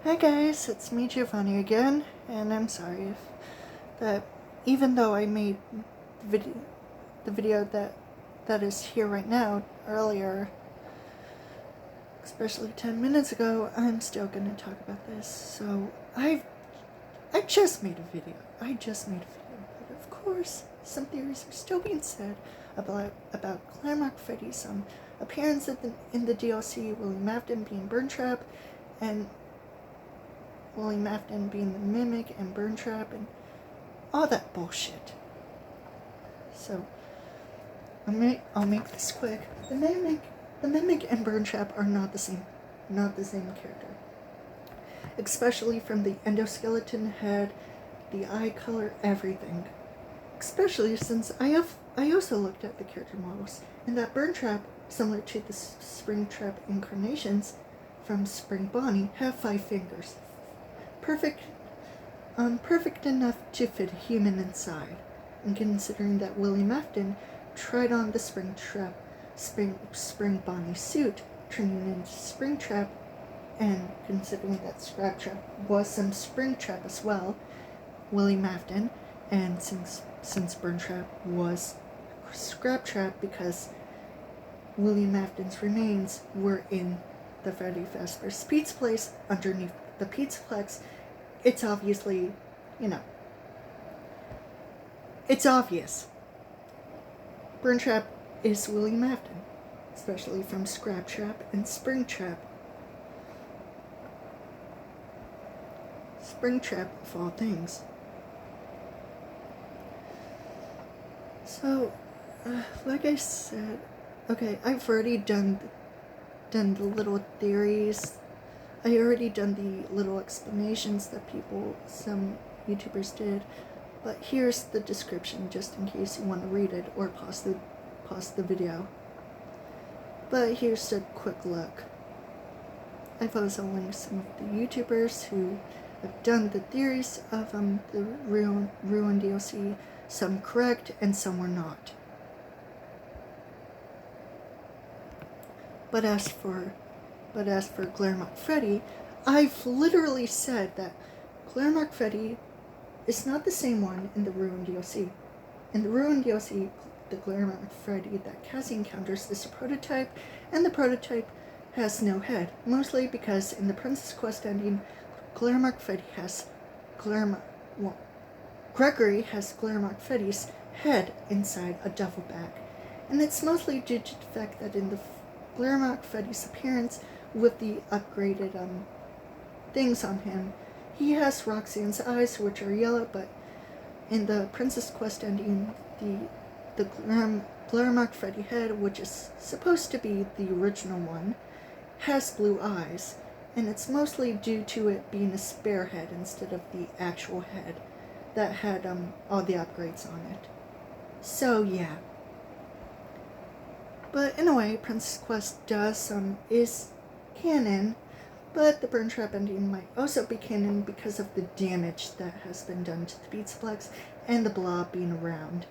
Hi guys, it's me Vanny again, and I'm sorry if that even though I made the video that is here right now earlier, especially 10 minutes ago, I'm still gonna talk about this. So I just made a video. But of course some theories are still being said about Glamrock Freddy's appearance in the DLC, William Afton being Burntrap, and William Afton being the Mimic and Burntrap and all that bullshit. So I'll make this quick. The Mimic and Burntrap are not the same character. Especially from the endoskeleton head, the eye color, everything. Especially since I also looked at the character models, and that Burntrap, similar to the Springtrap incarnations from Spring Bonnie, have 5 fingers. Perfect enough to fit a human inside. And considering that William Afton tried on the Spring Bonnie suit, turning into Springtrap, and considering that Scraptrap was some Springtrap as well, William Afton, and since Burntrap was Scraptrap because William Afton's remains were in the Freddy Fazbear's Pizzaplex underneath the Pizzaplex, it's obviously, it's obvious. Burntrap is William Afton, especially from Scraptrap and Springtrap. Springtrap of all things. So, like I said, okay, I've already done the little theories. I already done the little explanations that some YouTubers did, but here's the description just in case you want to read it or pause the video. But here's a quick look. I've also linked some of the YouTubers who have done the theories of the Ruin DLC, some correct and some were not. But as for Glamrock Freddy, I've literally said that Glamrock Freddy is not the same one in the Ruin DLC. In the Ruin DLC, the Glamrock Freddy that Cassie encounters is a prototype, and the prototype has no head, mostly because in the Princess Quest ending, Glamrock Freddy has Gregory has Glamrock Freddy's head inside a duffel bag, and it's mostly due to the fact that in the Glamrock Freddy's appearance with the upgraded things on him, he has Roxanne's eyes, which are yellow, but in the Princess Quest ending, the Glamrock Freddy head, which is supposed to be the original one, has blue eyes, and it's mostly due to it being a spare head instead of the actual head that had all the upgrades on it. So yeah. But in a way, Princess Quest is canon, but the Burntrap ending might also be canon because of the damage that has been done to the Pizzaplex and the Blob being around.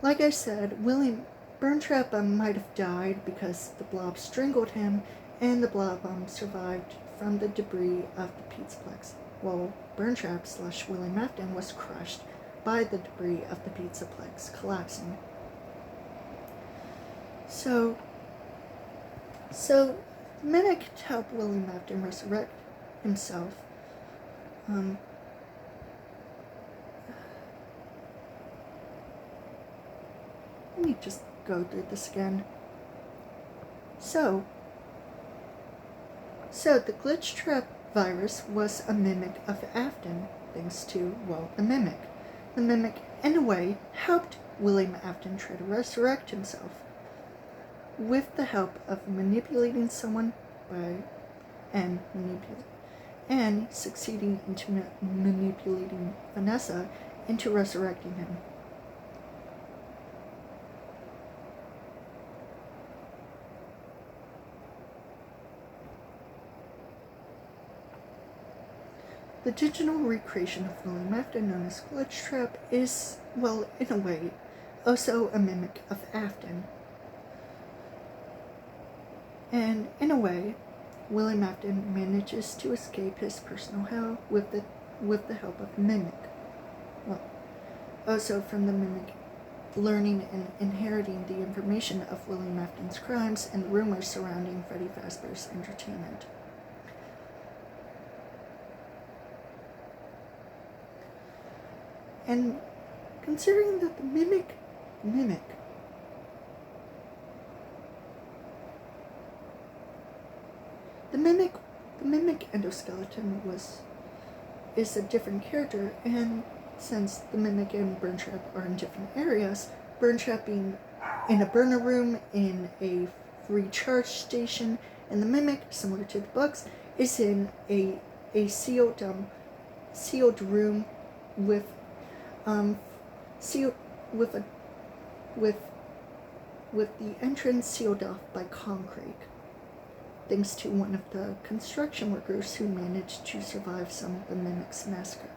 Like I said, Burntrap might have died because the Blob strangled him, and the Blob survived from the debris of the Pizzaplex, while Burntrap / William Afton was crushed by the debris of the Pizzaplex collapsing. So Mimic helped William Afton resurrect himself. Let me just go through this again. So the glitch trap virus was a mimic of Afton, thanks to, the Mimic. The Mimic, in a way, helped William Afton try to resurrect himself. With the help of manipulating someone and succeeding into manipulating Vanessa into resurrecting him. The digital recreation of William Afton, known as Glitch Trap, is, in a way, also a mimic of Afton. And in a way, William Afton manages to escape his personal hell with the help of the Mimic. Well, also from the Mimic learning and inheriting the information of William Afton's crimes and rumors surrounding Freddy Fazbear's entertainment. And considering that the Mimic endoskeleton is a different character, and since the Mimic and Burntrap are in different areas, Burntrap being in a burner room in a recharge station, and the Mimic, similar to the bugs, is in a sealed room with the entrance sealed off by concrete, thanks to one of the construction workers who managed to survive some of the Mimic's massacre.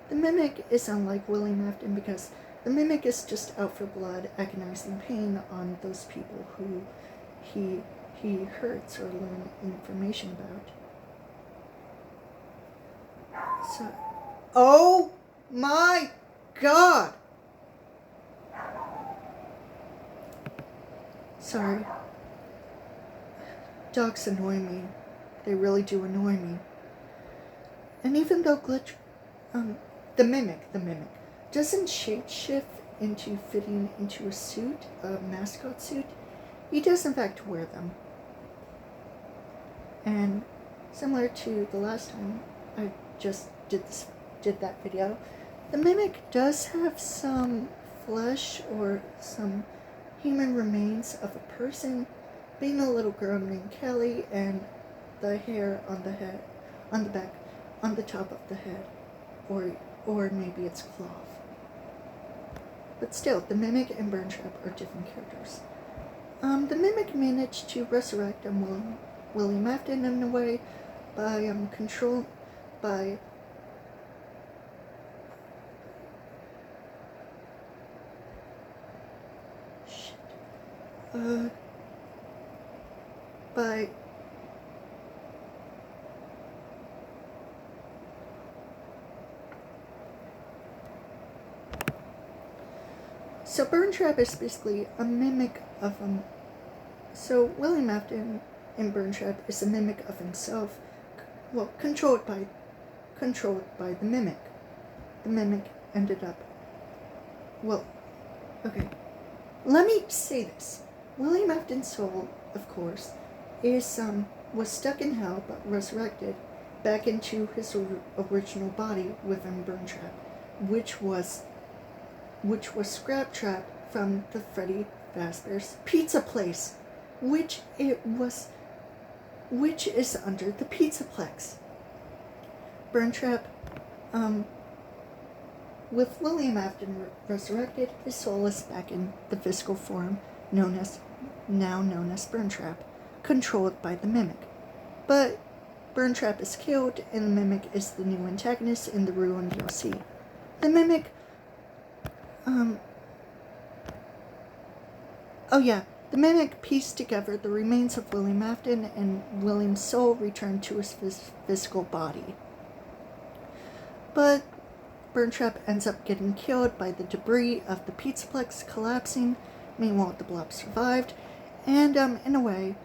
The Mimic is unlike William Afton because the Mimic is just out for blood, agonizing pain on those people who he hurts or learns information about. So, oh my God! Sorry. Dogs annoy me. They really do annoy me. And even though the Mimic doesn't shapeshift into fitting into a suit, a mascot suit, he does in fact wear them. And similar to the last time I just did that video, the Mimic does have some flesh or some human remains of a person, being a little girl named Kelly, and the hair on the head, on the back, on the top of the head, or maybe it's cloth. But still, the Mimic and Burntrap are different characters. The Mimic managed to resurrect William Afton in a way by So Burntrap is basically a mimic of him. So William Afton in Burntrap is a mimic of himself, well, controlled by the Mimic. The Mimic ended up, well, okay, let me say this. William Afton's soul, of course, was stuck in hell but resurrected back into his original body within Burntrap, which was Scrap Trap from the Freddy Fazbear's Pizzaplex, which is under the Pizzaplex. Burntrap, with William Afton resurrected, his soul is back in the physical form known as Burntrap, controlled by the Mimic. But Burntrap is killed, and the Mimic is the new antagonist in the Ruined DLC. The Mimic, the Mimic pieced together the remains of William Afton, and William's soul returned to his physical body. But Burntrap ends up getting killed by the debris of the Pizzaplex collapsing. Meanwhile, the Blob survived, and in a way,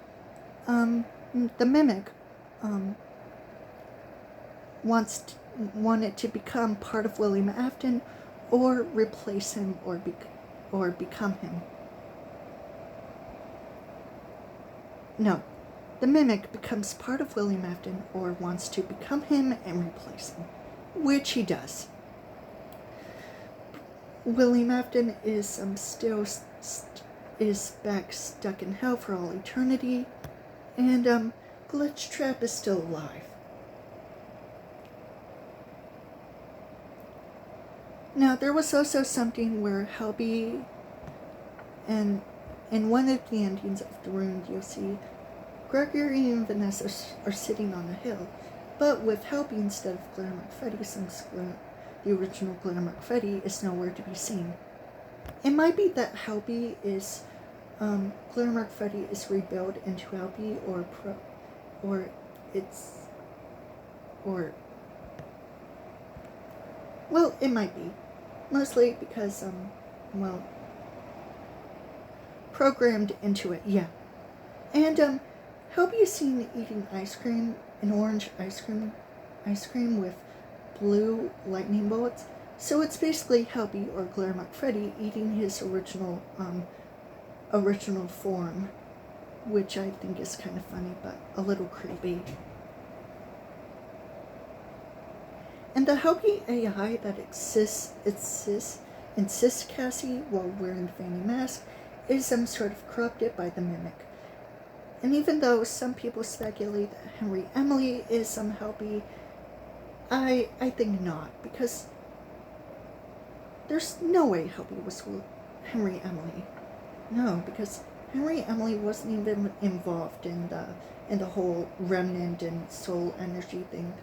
the Mimic wanted to become part of William Afton, or replace him, or become him. No, the Mimic becomes part of William Afton, or wants to become him and replace him, which he does. William Afton is is back stuck in hell for all eternity, and Glitch Trap is still alive. Now, there was also something where Helby, and in one of the endings of the Ruined DLC, Gregory and Vanessa are sitting on a hill, but with Helby instead of Glamrock Freddy, since the original Glamrock Freddy is nowhere to be seen. It might be that Helby is, Glamrock Freddy is rebuilt into Helby, or it's, or, well, it might be. Mostly because, well, programmed into it, yeah. And, Helby is seen eating ice cream, an orange ice cream with blue lightning bolts. So it's basically Helby or Glamrock Freddy eating his original form, which I think is kind of funny, but a little creepy. And the Helby AI that insists Cassie while wearing the Vanny mask is sort of corrupted by the mimic. And even though some people speculate that Henry Emily is some Helby, I think not, because there's no way Helby was Henry Emily. No, because Henry Emily wasn't even involved in the whole remnant and soul energy thing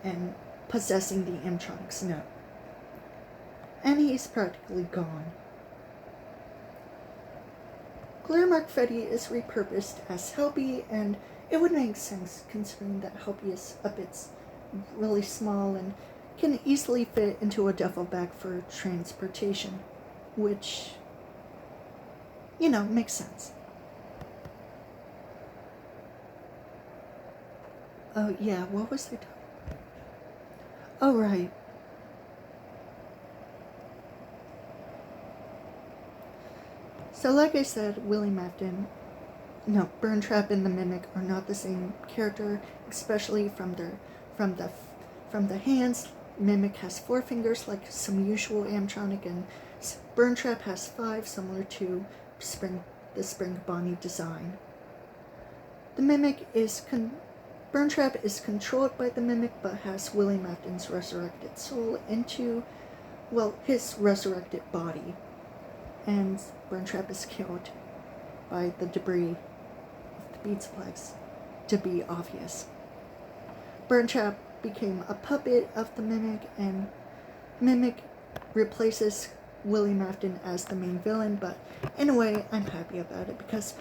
and possessing the animatronics, no. And he's practically gone. Glamrock Freddy is repurposed as Helby, and it would make sense considering that Helby is a bit really small and can easily fit into a duffel bag for transportation, which, you know, makes sense. Oh yeah, what was I talking about? Oh right. So like I said, Burntrap and the Mimic are not the same character, especially from the hands. Mimic has 4 fingers like some usual animatronic, and Burntrap has 5, similar to the Spring Bonnie design. The Mimic is Burntrap is controlled by the Mimic, but has Willie Mafton's resurrected soul into, well, his resurrected body. And Burntrap is killed by the debris of the Pizzaplex, to be obvious. Burntrap became a puppet of the Mimic, and Mimic replaces Willie Mafton as the main villain, but in a way, I'm happy about it, because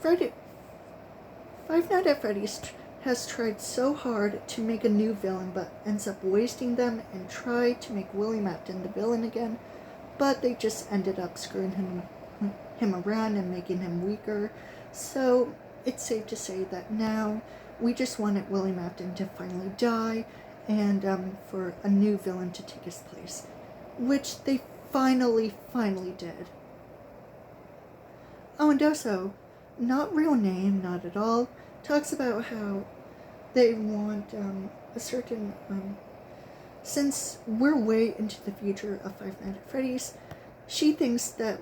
Five Nights at Freddy's has tried so hard to make a new villain, but ends up wasting them, and tried to make Willie Mafton the villain again, but they just ended up screwing him around and making him weaker. So it's safe to say that now we just wanted Willie Mafton to finally die, and for a new villain to take his place, which they finally did. Oh, and also, not real name, not at all, talks about how they want a certain, since we're way into the future of Five Nights at Freddy's, she thinks that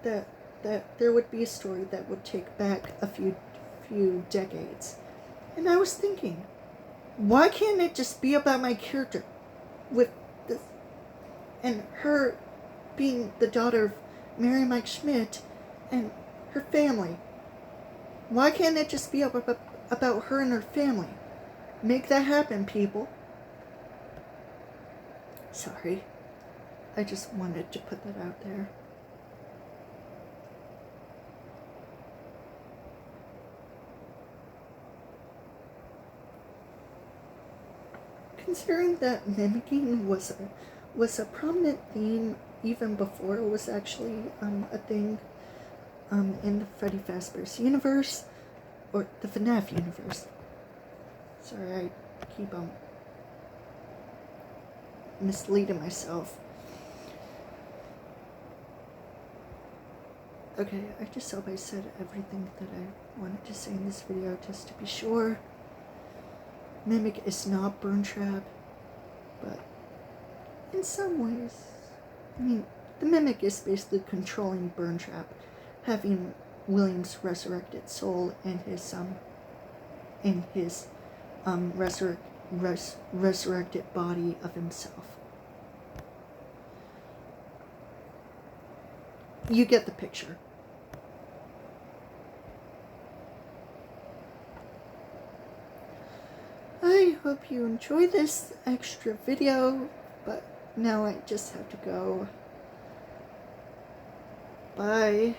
there would be a story that would take back a few decades. And I was thinking, why can't it just be about my character with this, and her being the daughter of Mary Mike Schmidt and her family? Why can't it just be about her and her family? Make that happen, people. Sorry. I just wanted to put that out there. Considering that mimicking was a prominent theme even before it was actually a thing in the Freddy Fazbear's universe, or the FNAF universe. Sorry, I keep on misleading myself. Okay, I just hope I said everything that I wanted to say in this video, just to be sure. Mimic is not Burntrap, but in some ways, I mean, the Mimic is basically controlling Burntrap, having William's resurrected soul and his resurrected body of himself. You get the picture. I hope you enjoy this extra video, but now I just have to go. Bye.